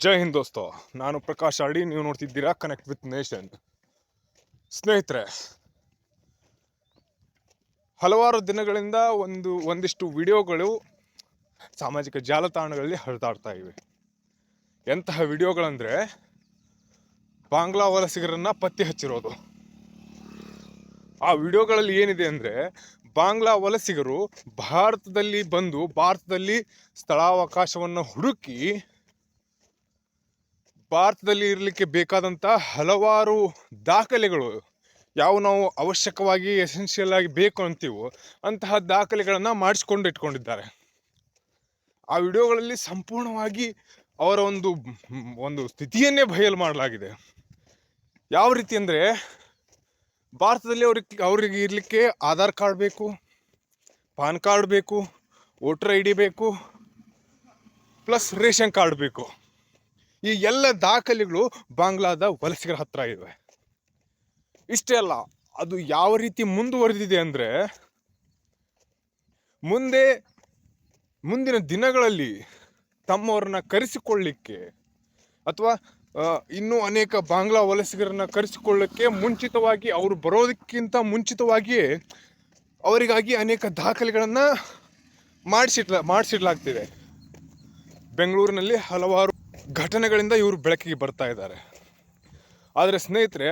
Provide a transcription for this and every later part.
ಜೈ ಹಿಂದ್ ದೋಸ್ತ. ನಾನು ಪ್ರಕಾಶ್ ಆಡಿ, ನೀವು ನೋಡ್ತಿದ್ದೀರಾ ಕನೆಕ್ಟ್ ವಿತ್ ನೇಷನ್. ಸ್ನೇಹಿತರೆ, ಹಲವಾರು ದಿನಗಳಿಂದ ಒಂದಿಷ್ಟು ವಿಡಿಯೋಗಳು ಸಾಮಾಜಿಕ ಜಾಲತಾಣಗಳಲ್ಲಿ ಹರಿದಾಡ್ತಾ ಇವೆ. ಎಂತಹ ವಿಡಿಯೋಗಳಂದ್ರೆ ಬಾಂಗ್ಲಾ ವಲಸಿಗರನ್ನ ಪತ್ತೆ ಹಚ್ಚಿರೋದು. ಆ ವಿಡಿಯೋಗಳಲ್ಲಿ ಏನಿದೆ ಅಂದ್ರೆ, ಬಾಂಗ್ಲಾ ವಲಸಿಗರು ಭಾರತದಲ್ಲಿ ಬಂದು ಭಾರತದಲ್ಲಿ ಸ್ಥಳಾವಕಾಶವನ್ನು ಹುಡುಕಿ ಭಾರತದಲ್ಲಿ ಇರಲಿಕ್ಕೆ ಬೇಕಾದಂಥ ಹಲವಾರು ದಾಖಲೆಗಳು ನಾವು ಅವಶ್ಯಕವಾಗಿ ಎಸೆನ್ಷಿಯಲ್ ಆಗಿ ಬೇಕು ಅಂತೀವೋ ಅಂತಹ ದಾಖಲೆಗಳನ್ನು ಮಾಡಿಸ್ಕೊಂಡು ಇಟ್ಕೊಂಡಿದ್ದಾರೆ. ಆ ವಿಡಿಯೋಗಳಲ್ಲಿ ಸಂಪೂರ್ಣವಾಗಿ ಅವರ ಒಂದು ಸ್ಥಿತಿಯನ್ನೇ ಬಯಲು ಮಾಡಲಾಗಿದೆ. ಯಾವ ರೀತಿ ಅಂದರೆ, ಭಾರತದಲ್ಲಿ ಅವರಿಗೆ ಇರಲಿಕ್ಕೆ ಆಧಾರ್ ಕಾರ್ಡ್ ಬೇಕು, ಪಾನ್ ಕಾರ್ಡ್ ಬೇಕು, ವೋಟರ್ ID ಬೇಕು, ಪ್ಲಸ್ ರೇಷನ್ ಕಾರ್ಡ್ ಬೇಕು. ಈ ಎಲ್ಲ ದಾಖಲೆಗಳು ಬಾಂಗ್ಲಾದ ವಲಸಿಗರ ಹತ್ರ ಇವೆ. ಇಷ್ಟೇ ಅಲ್ಲ, ಅದು ಯಾವ ರೀತಿ ಮುಂದುವರೆದಿದೆ ಅಂದರೆ, ಮುಂದಿನ ದಿನಗಳಲ್ಲಿ ತಮ್ಮವ್ರನ್ನ ಕರೆಸಿಕೊಳ್ಳಿಕ್ಕೆ ಅಥವಾ ಇನ್ನೂ ಅನೇಕ ಬಾಂಗ್ಲಾ ವಲಸಿಗರನ್ನ ಕರೆಸಿಕೊಳ್ಳಕ್ಕೆ ಮುಂಚಿತವಾಗಿ, ಅವರು ಬರೋದಕ್ಕಿಂತ ಮುಂಚಿತವಾಗಿಯೇ ಅವರಿಗಾಗಿ ಅನೇಕ ದಾಖಲೆಗಳನ್ನು ಮಾಡಿಸಿಡ್ಲಾಗ್ತಿದೆ. ಬೆಂಗಳೂರಿನಲ್ಲಿ ಹಲವಾರು ಘಟನೆಗಳಿಂದ ಇವರು ಬೆಳಕಿಗೆ ಬರ್ತಾ ಇದ್ದಾರೆ. ಆದರೆ ಸ್ನೇಹಿತರೆ,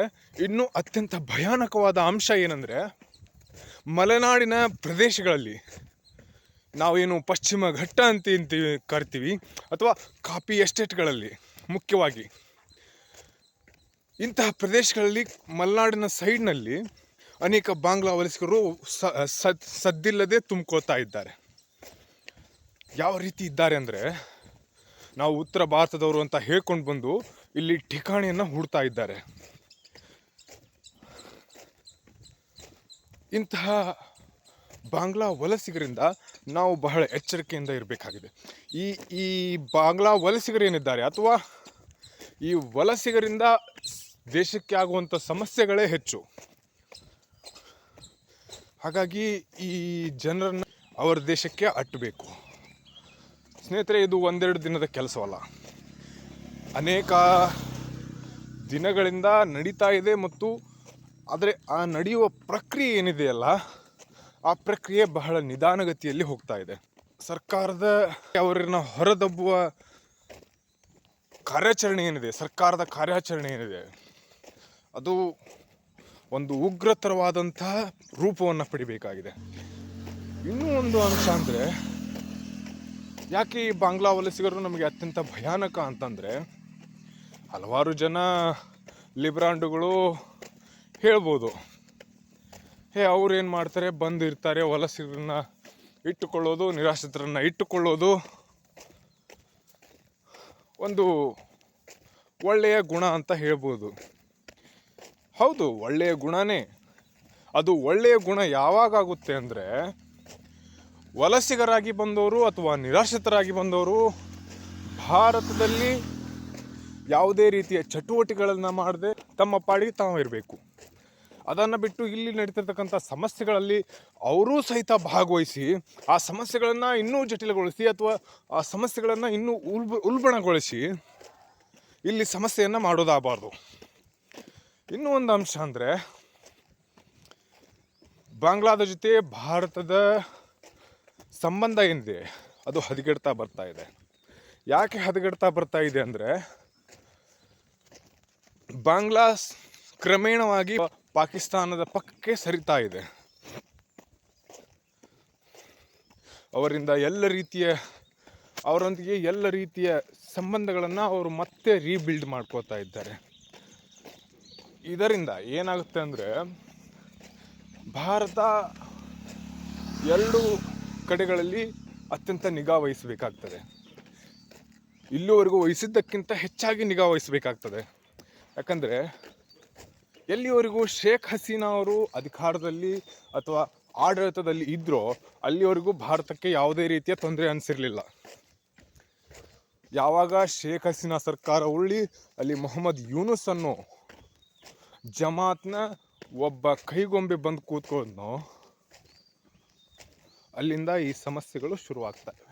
ಇನ್ನೂ ಅತ್ಯಂತ ಭಯಾನಕವಾದ ಅಂಶ ಏನಂದರೆ, ಮಲೆನಾಡಿನ ಪ್ರದೇಶಗಳಲ್ಲಿ ನಾವೇನು ಪಶ್ಚಿಮ ಘಟ್ಟ ಅಂತ ಕರಿತೀವಿ, ಅಥವಾ ಕಾಫಿ ಎಸ್ಟೇಟ್ಗಳಲ್ಲಿ ಮುಖ್ಯವಾಗಿ ಇಂತಹ ಪ್ರದೇಶಗಳಲ್ಲಿ ಮಲೆನಾಡಿನ ಸೈಡ್ನಲ್ಲಿ ಅನೇಕ ಬಾಂಗ್ಲಾ ವಲಸಿಗರು ಸದ್ದಿಲ್ಲದೆ ತುಂಬಿಕೊಳ್ತಾ ಇದ್ದಾರೆ. ಯಾವ ರೀತಿ ಇದ್ದಾರೆ ಅಂದರೆ, ನಾವು ಉತ್ತರ ಭಾರತದವರು ಅಂತ ಹೇಳ್ಕೊಂಡು ಬಂದು ಇಲ್ಲಿ ಠಿಕಾಣಿಯನ್ನು ಹೂಡ್ತಾ ಇದ್ದಾರೆ. ಇಂತಹ ಬಾಂಗ್ಲಾ ವಲಸಿಗರಿಂದ ನಾವು ಬಹಳ ಎಚ್ಚರಿಕೆಯಿಂದ ಇರಬೇಕಾಗಿದೆ. ಈ ಬಾಂಗ್ಲಾ ವಲಸಿಗರೇನಿದ್ದಾರೆ, ಅಥವಾ ಈ ವಲಸಿಗರಿಂದ ದೇಶಕ್ಕೆ ಆಗುವಂಥ ಸಮಸ್ಯೆಗಳೇ ಹೆಚ್ಚು. ಹಾಗಾಗಿ ಈ ಜನರನ್ನು ಅವರ ದೇಶಕ್ಕೆ ಅಟ್ಟಬೇಕು. ಸ್ನೇಹಿತರೆ, ಇದು ಒಂದೆರಡು ದಿನದ ಕೆಲಸವಲ್ಲ, ಅನೇಕ ದಿನಗಳಿಂದ ನಡೀತಾ ಇದೆ. ಮತ್ತು ಆದರೆ ಆ ನಡೆಯುವ ಪ್ರಕ್ರಿಯೆ ಏನಿದೆಯಲ್ಲ, ಆ ಪ್ರಕ್ರಿಯೆ ಬಹಳ ನಿಧಾನಗತಿಯಲ್ಲಿ ಹೋಗ್ತಾ ಇದೆ. ಸರ್ಕಾರದ ಅವರನ್ನ ಹೊರದಬ್ಬುವ ಸರ್ಕಾರದ ಕಾರ್ಯಾಚರಣೆ ಏನಿದೆ, ಅದು ಒಂದು ಉಗ್ರತರವಾದಂತಹ ರೂಪವನ್ನು ಪಡಿಬೇಕಾಗಿದೆ. ಇನ್ನೂ ಒಂದು ಅಂಶ ಅಂದರೆ, ಯಾಕೆ ಈ ಬಾಂಗ್ಲಾ ವಲಸಿಗರು ನಮಗೆ ಅತ್ಯಂತ ಭಯಾನಕ ಅಂತಂದರೆ, ಹಲವಾರು ಜನ ಲಿಬ್ರಾಂಡುಗಳು ಹೇಳ್ಬೋದು, ಅವ್ರು ಏನು ಮಾಡ್ತಾರೆ, ಬಂದಿರ್ತಾರೆ, ವಲಸಿಗರನ್ನ ಇಟ್ಟುಕೊಳ್ಳೋದು, ನಿರಾಶ್ರಿತರನ್ನ ಇಟ್ಟುಕೊಳ್ಳೋದು ಒಂದು ಒಳ್ಳೆಯ ಗುಣ ಅಂತ ಹೇಳ್ಬೋದು. ಹೌದು, ಒಳ್ಳೆಯ ಗುಣನೇ. ಅದು ಒಳ್ಳೆಯ ಗುಣ ಯಾವಾಗುತ್ತೆ ಅಂದರೆ, ವಲಸಿಗರಾಗಿ ಬಂದವರು ಅಥವಾ ನಿರಾಶ್ರಿತರಾಗಿ ಬಂದವರು ಭಾರತದಲ್ಲಿ ಯಾವುದೇ ರೀತಿಯ ಚಟುವಟಿಕೆಗಳನ್ನು ಮಾಡದೆ ತಮ್ಮ ಪಾಡಿಗೆ ತಾವು ಇರಬೇಕು. ಅದನ್ನು ಬಿಟ್ಟು ಇಲ್ಲಿ ನಡೀತಿರ್ತಕ್ಕಂಥ ಸಮಸ್ಯೆಗಳಲ್ಲಿ ಅವರೂ ಸಹಿತ ಭಾಗವಹಿಸಿ ಆ ಸಮಸ್ಯೆಗಳನ್ನು ಇನ್ನೂ ಜಟಿಲಗೊಳಿಸಿ, ಅಥವಾ ಆ ಸಮಸ್ಯೆಗಳನ್ನು ಇನ್ನೂ ಉಲ್ಬಣಗೊಳಿಸಿ ಇಲ್ಲಿ ಸಮಸ್ಯೆಯನ್ನು ಮಾಡೋದಾಗಬಾರ್ದು. ಇನ್ನೂ ಒಂದು ಅಂಶ ಅಂದರೆ, ಬಾಂಗ್ಲಾದ ಜೊತೆ ಭಾರತದ ಸಂಬಂಧ ಏನಿದೆ ಅದು ಹದಗೆಡ್ತಾ ಬರ್ತಾ ಇದೆ. ಯಾಕೆ ಹದಗೆಡ್ತಾ ಬರ್ತಾ ಇದೆ ಅಂದರೆ, ಬಾಂಗ್ಲಾ ಕ್ರಮೇಣವಾಗಿ ಪಾಕಿಸ್ತಾನದ ಪಕ್ಕಕ್ಕೆ ಸರಿತಾ ಇದೆ. ಅವರೊಂದಿಗೆ ಎಲ್ಲ ರೀತಿಯ ಸಂಬಂಧಗಳನ್ನು ಅವರು ಮತ್ತೆ ರೀಬಿಲ್ಡ್ ಮಾಡ್ಕೋತಾ ಇದ್ದಾರೆ. ಇದರಿಂದ ಏನಾಗುತ್ತೆ ಅಂದರೆ, ಭಾರತ ಎರಡು ಕಡೆಗಳಲ್ಲಿ ಅತ್ಯಂತ ನಿಗಾ ವಹಿಸಬೇಕಾಗ್ತದೆ. ಇಲ್ಲಿವರೆಗೂ ವಹಿಸಿದ್ದಕ್ಕಿಂತ ಹೆಚ್ಚಾಗಿ ನಿಗಾ ವಹಿಸಬೇಕಾಗ್ತದೆ. ಯಾಕಂದರೆ ಎಲ್ಲಿವರೆಗೂ ಶೇಖ್ ಹಸೀನಾ ಅವರು ಅಧಿಕಾರದಲ್ಲಿ ಅಥವಾ ಆಡಳಿತದಲ್ಲಿ ಇದ್ರೋ ಅಲ್ಲಿವರೆಗೂ ಭಾರತಕ್ಕೆ ಯಾವುದೇ ರೀತಿಯ ತೊಂದರೆ ಅನಿಸಿರಲಿಲ್ಲ. ಯಾವಾಗ ಶೇಖ್ ಹಸೀನಾ ಸರ್ಕಾರ ಉಳ್ಳಿ ಅಲ್ಲಿ ಮೊಹಮ್ಮದ್ ಯೂನುಸ್ ಅನ್ನೋ ಜಮಾತ್ನ ಒಬ್ಬ ಕೈಗೊಂಬೆ ಬಂದು ಕೂತ್ಕೊಂಡ್ನೋ, ಅಲ್ಲಿಂದ ಈ ಸಮಸ್ಯೆಗಳು ಶುರುವಾಗ್ತಾ ಇವೆ.